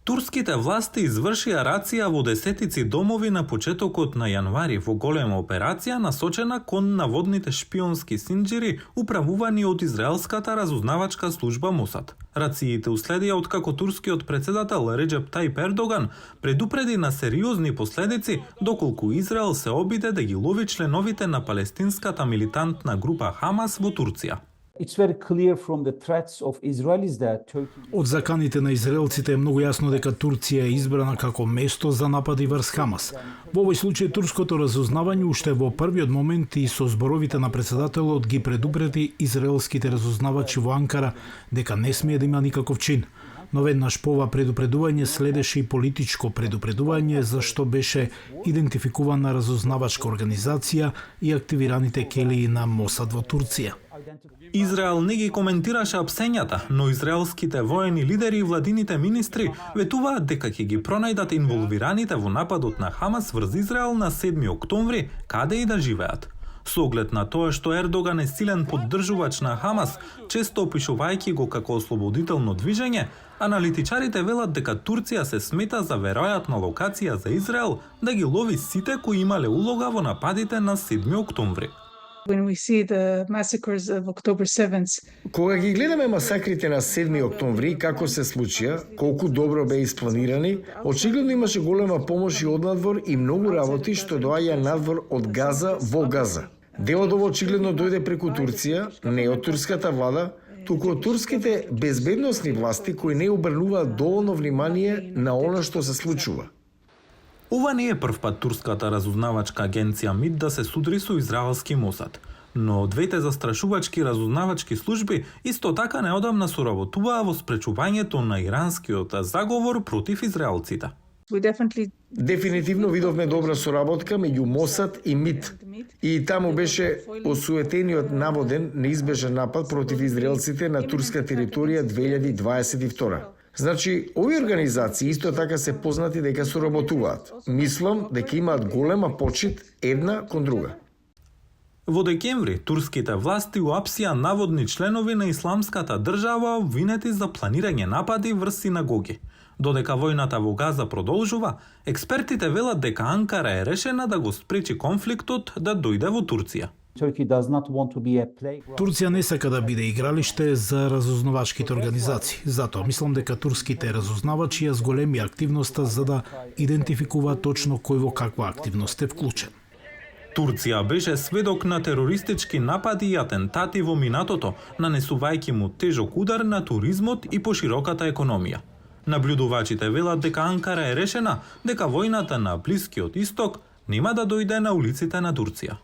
Турските власти извршија рација во десетици домови на почетокот на јанвари во голема операција насочена кон наводните шпионски синџири управувани од израелската разузнавачка служба Мосад. Рациите уследија откако турскиот председател Реджеп Тајип Ердоган предупреди на сериозни последици доколку Израел се обиде да ги лови членовите на палестинската милитантна група Хамас во Турција. Од заканите на израелците е многу јасно дека Турција е избрана како место за напади врз Хамас. Во овој случај турското разузнавање уште во првиот момент и со зборовите на председателот ги предупреди израелските разузнавачи во Анкара дека не смее да има никаков чин. Но веднаш по ова предупредување следеше и политичко предупредување за што беше идентификувана разузнавачка организација и активираните келии на Мосад во Турција. Израел не ги коментираше апсењата, но израелските воени лидери и владините министри ветуваат дека ќе ги пронајдат инволвираните во нападот на Хамас врз Израел на 7 октомври, каде и да живеат. Со оглед на тоа што Ердоган е силен поддржувач на Хамас, често опишувајќи го како ослободително движење, аналитичарите велат дека Турција се смета за веројатна локација за Израел да ги лови сите кои имале улога во нападите на 7 октомври. Кога ги гледаме масакрите на 7 октомври, како се случија, колку добро бе испланирани, очигледно имаше голема помош и однадвор и многу работи што доаѓа надвор од Газа во Газа. Дел од ова очигледно дојде преку Турција, не од турската влада, туку од турските безбедносни власти кои не обрнуваат доволно внимание на она што се случува. Ова не е првпат турската разузнавачка агенција МИД да се судри со израелски Мосад, но двете застрашувачки разузнавачки служби исто така неодамна соработуваа во спречувањето на иранскиот заговор против израелците. Дефинитивно видовме добра соработка меѓу Мосад и МИД. И таму беше осуетениот наводен неизбежен напад против израелците на турска територија 2022. Значи, овие организации исто така се познати дека соработуваат. Мислам дека имаат голема почит една кон друга. Во декември, турските власти уапсија наводни членови на Исламската држава обвинети за планирање напади врз синагоги. Додека војната во Газа продолжува, експертите велат дека Анкара е решена да го спречи конфликтот да дојде во Турција. Турција не сака да биде игралиште за разузнавачките организации. Затоа мислам дека турските разузнавачи ја зголеми активноста за да идентификуваат точно кој во каква активност е вклучен. Турција беше сведок на терористички напади и атентати во минатото, нанесувајќи му тежок удар на туризмот и пошироката економија. Наблюдувачите велат дека Анкара е решена дека војната на Блискиот Исток нема да дојде на улиците на Турција.